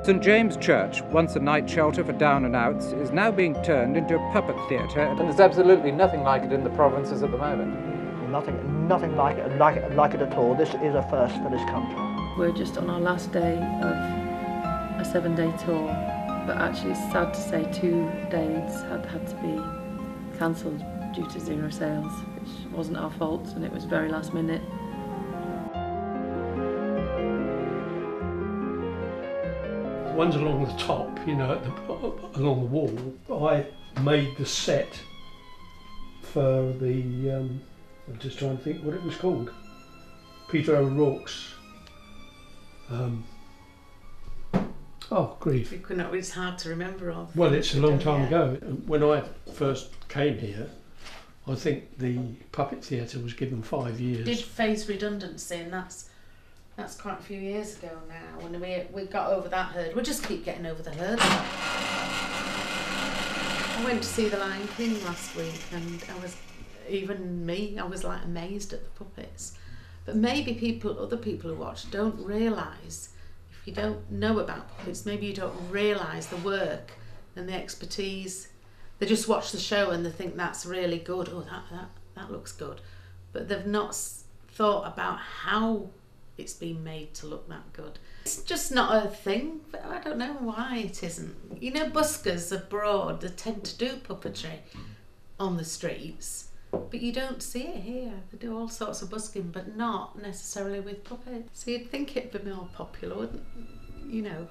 St James Church, once a night shelter for down and outs, is now being turned into a puppet theatre. And there's absolutely nothing like it in the provinces at the moment. Nothing like it at all. This is a first for this country. We're just on our last day of a 7-day tour, but actually it's sad to say 2 days had to be cancelled due to 0 sales, which wasn't our fault and it was very last minute. The ones along the top, you know, along the wall, I made the set for the, I'm just trying to think what it was called, Peter O'Rourke's, oh grief. It's hard to remember all. Well, it's a long time ago. When I first came here, I think the puppet theatre was given 5 years. Did face redundancy, and that's quite a few years ago now. When we got over that hurdle, we just keep getting over the hurdle. I went to see The Lion King last week, and I was like amazed at the puppets. But maybe other people who watch don't realise. If you don't know about puppets, maybe you don't realise the work and the expertise. They just watch the show and they think that's really good. Oh, that looks good. But they've not thought about how it's been made to look that good. It's just not a thing, but I don't know why it isn't. You know, buskers abroad, they tend to do puppetry on the streets, but you don't see it here. They do all sorts of busking, but not necessarily with puppets. So you'd think it'd be more popular, wouldn't you know?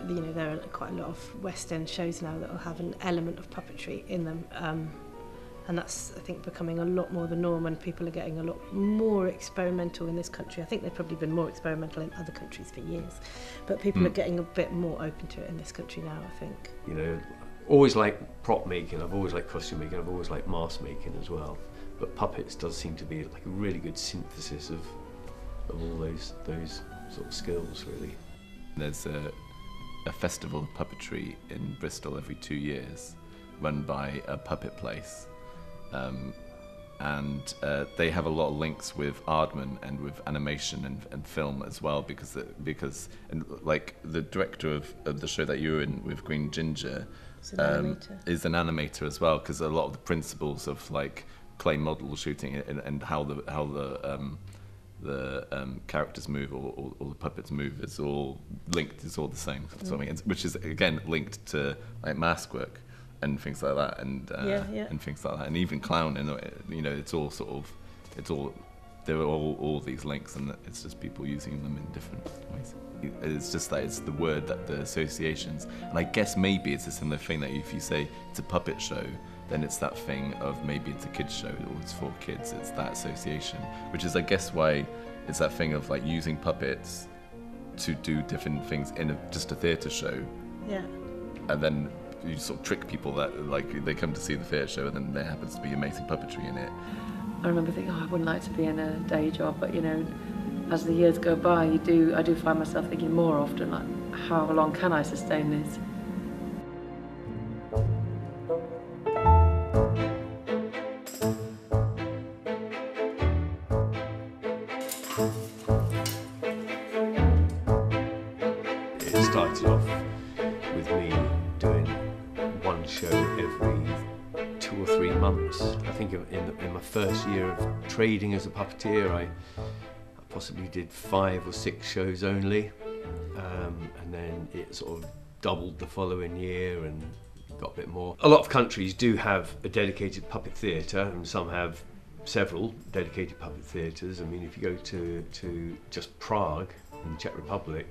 You know, there are quite a lot of West End shows now that will have an element of puppetry in them, and that's, I think, becoming a lot more the norm, and people are getting a lot more experimental in this country. I think they've probably been more experimental in other countries for years, but people are getting a bit more open to it in this country now, I think. You know, always like prop making, I've always liked costume making, I've always liked mask making as well, but puppets does seem to be like a really good synthesis of all those sort of skills, really. There's a festival of puppetry in Bristol every 2 years, run by a puppet place, and they have a lot of links with Aardman and with animation and film as well, because and like the director of the show that you were in with Green Ginger is an animator as well, because a lot of the principles of like clay model shooting and how the characters move or the puppets move is all linked, it's all the same sort of thing, which is again linked to like mask work and things like that, and things like that, and even clowning, you know, there are all these links, and it's just people using them in different ways. It's just that it's the word, that the associations, and I guess maybe it's a similar thing that if you say it's a puppet show, then it's that thing of maybe it's a kids show or it's for kids, it's that association, which is I guess why it's that thing of like using puppets to do different things in just a theatre show. Yeah. And then you sort of trick people that like they come to see the theatre show and then there happens to be amazing puppetry in it. I remember thinking, I wouldn't like to be in a day job, but you know, as the years go by, I do find myself thinking more often, like, how long can I sustain this? It started off with me doing one show every 2 or 3 months. I think in my first year of trading as a puppeteer, I possibly did 5 or 6 shows only, and then it sort of doubled the following year and got a bit more. A lot of countries do have a dedicated puppet theatre, and some have several dedicated puppet theatres. I mean, if you go to just Prague in the Czech Republic,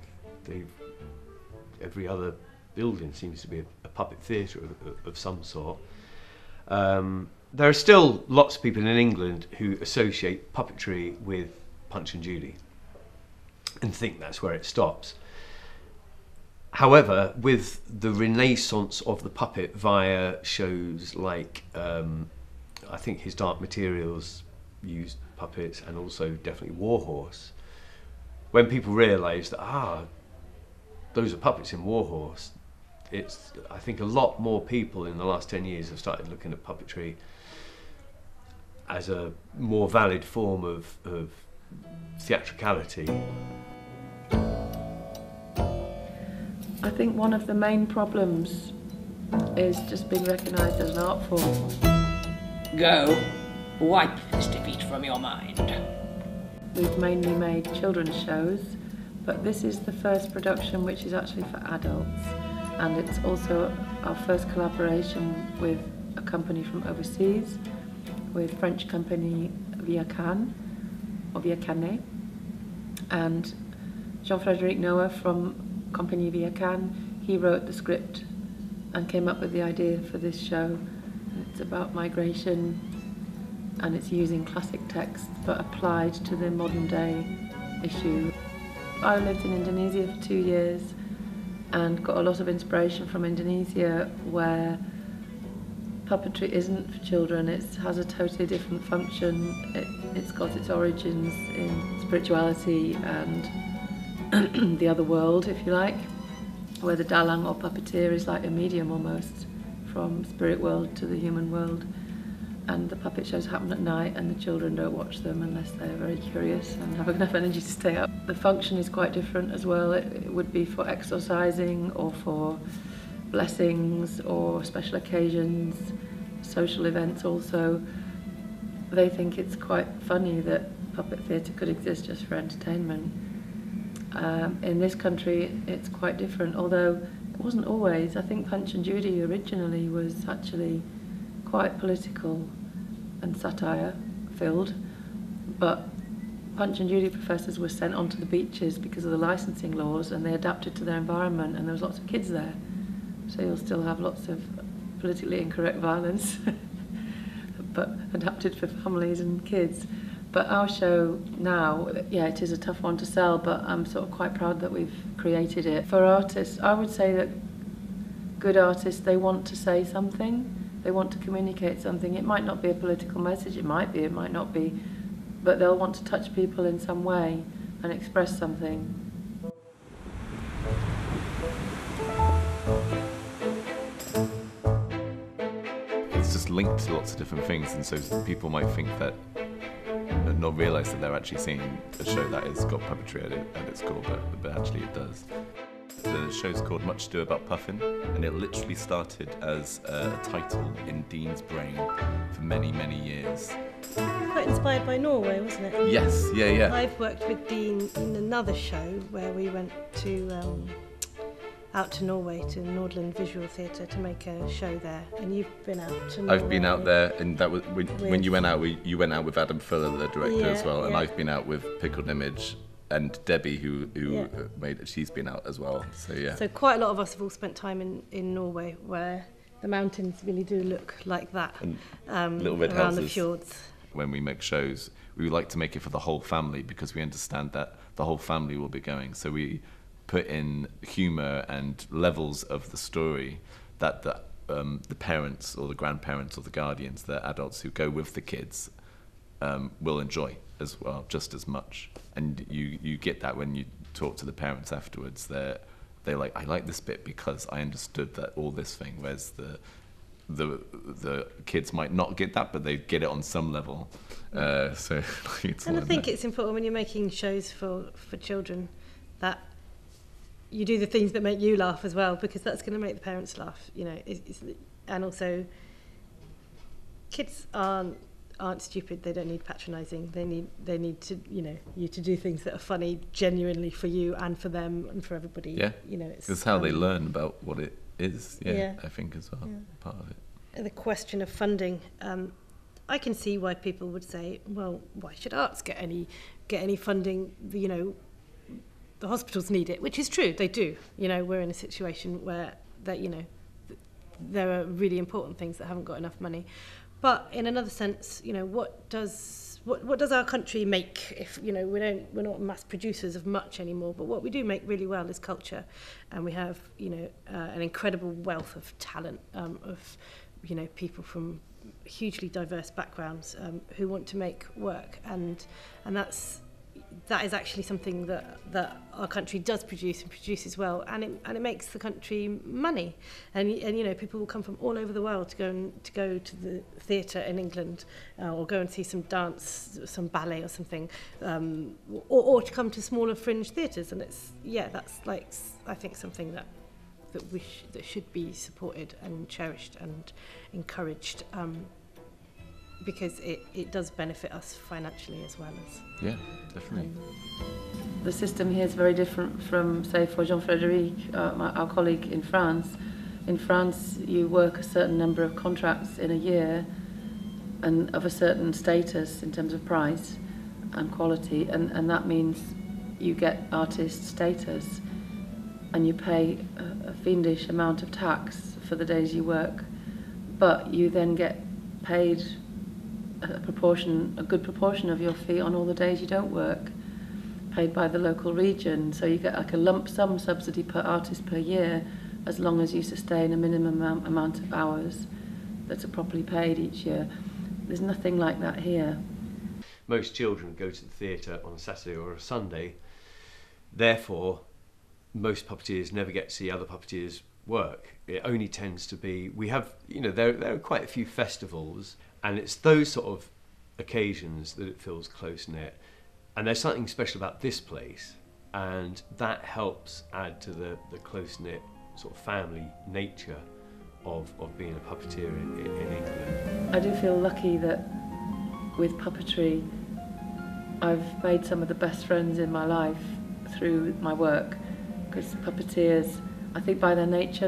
every other building seems to be a puppet theatre of some sort. There are still lots of people in England who associate puppetry with Punch and Judy and think that's where it stops. However, with the renaissance of the puppet via shows like, I think His Dark Materials used puppets, and also definitely Warhorse, when people realise that, those are puppets in Warhorse, I think a lot more people in the last 10 years have started looking at puppetry as a more valid form of theatricality. I think one of the main problems is just being recognised as an art form. Go, wipe this defeat from your mind. We've mainly made children's shows, but this is the first production which is actually for adults, and it's also our first collaboration with a company from overseas, with French company Viacan, or Viacane, and Jean-Frédéric Noah from company Viacan, he wrote the script and came up with the idea for this show. It's about migration, and it's using classic texts but applied to the modern day issue. I lived in Indonesia for 2 years and got a lot of inspiration from Indonesia, where puppetry isn't for children. It has a totally different function. It's got its origins in spirituality and the other world, if you like, where the dalang or puppeteer is like a medium almost from spirit world to the human world. And the puppet shows happen at night, and the children don't watch them unless they're very curious and have enough energy to stay up. The function is quite different as well. It would be for exorcising or for blessings or special occasions, social events also. They think it's quite funny that puppet theatre could exist just for entertainment. In this country it's quite different, although it wasn't always. I think Punch and Judy originally was actually quite political and satire filled, but Punch and Judy professors were sent onto the beaches because of the licensing laws, and they adapted to their environment, and there was lots of kids there, so you'll still have lots of politically incorrect violence but adapted for families and kids. But our show now, yeah, it is a tough one to sell, but I'm sort of quite proud that we've created it. For artists, I would say that good artists, they want to say something, they want to communicate something. It might not be a political message, it might be, it might not be, but they'll want to touch people in some way and express something. It's just linked to lots of different things, and so people might think that, not realise that they're actually seeing a show that has got puppetry at its core, but actually it does. The show's called Much Ado About Puffin, and it literally started as a title in Dean's brain for many, many years. Quite inspired by Norway, wasn't it? Yes, yeah. I've worked with Dean in another show where we went to out to Norway, to Nordland Visual Theatre, to make a show there. And you've been out to Norway. I've been out there, and that was when you went out. You went out with Adam Fuller, the director, as well, and I've been out with Pickled Image. And Debbie, who made it, she's been out as well. So yeah. So quite a lot of us have all spent time in Norway, where the mountains really do look like that, and little red around houses. the fjords. When we make shows, we would like to make it for the whole family, because we understand that the whole family will be going. So we put in humour and levels of the story that the parents or the grandparents or the guardians, the adults who go with the kids, will enjoy as well, just as much. And you get that when you talk to the parents afterwards. They're like, I like this bit because I understood that all this thing, whereas the kids might not get that, but they get it on some level. So it's and I think it's important when you're making shows for children that you do the things that make you laugh as well, because that's going to make the parents laugh, you know. And also, kids aren't stupid. They don't need patronising. They need to, you know, you to do things that are funny genuinely for you and for them and for everybody. Yeah, you know, it's how they learn about what it is. Yeah. I think as well, part of it. The question of funding, I can see why people would say, well, why should arts get any funding? You know, the hospitals need it, which is true. They do. You know, we're in a situation where that, you know, there are really important things that haven't got enough money. But in another sense, you know, what does our country make? If, you know, we're not mass producers of much anymore, but what we do make really well is culture, and we have, you know, an incredible wealth of talent, of, you know, people from hugely diverse backgrounds who want to make work, and that is actually something that our country does produce and produces well, and it makes the country money, and you know, people will come from all over the world to go to the theatre in England, or go and see some dance, some ballet or something, or to come to smaller fringe theatres, and that's like, I think, something that that that should be supported and cherished and encouraged, because it does benefit us financially as well as. Yeah, definitely. The system here is very different from, say, for Jean-Frédéric, our colleague in France. In France, you work a certain number of contracts in a year and of a certain status in terms of price and quality, and that means you get artist status and you pay a fiendish amount of tax for the days you work, but you then get paid a good proportion of your fee on all the days you don't work, paid by the local region. So you get like a lump sum subsidy per artist per year, as long as you sustain a minimum amount of hours that are properly paid each year. There's nothing like that here. Most children go to the theatre on a Saturday or a Sunday, therefore most puppeteers never get to see other puppeteers work. It only tends to be, we have, there are quite a few festivals, and it's those sort of occasions that it feels close-knit. And there's something special about this place, and that helps add to the close-knit sort of family nature of being a puppeteer in England. I do feel lucky that with puppetry I've made some of the best friends in my life through my work, because puppeteers, I think by their nature,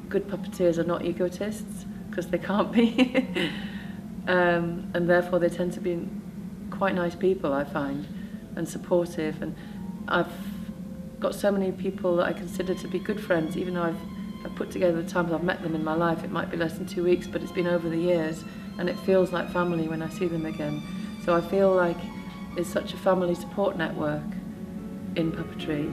good puppeteers are not egotists, because they can't be. And therefore they tend to be quite nice people, I find, and supportive. And I've got so many people that I consider to be good friends, even though I've put together the times I've met them in my life. It might be less than 2 weeks, but it's been over the years, and it feels like family when I see them again. So I feel like there's such a family support network in puppetry,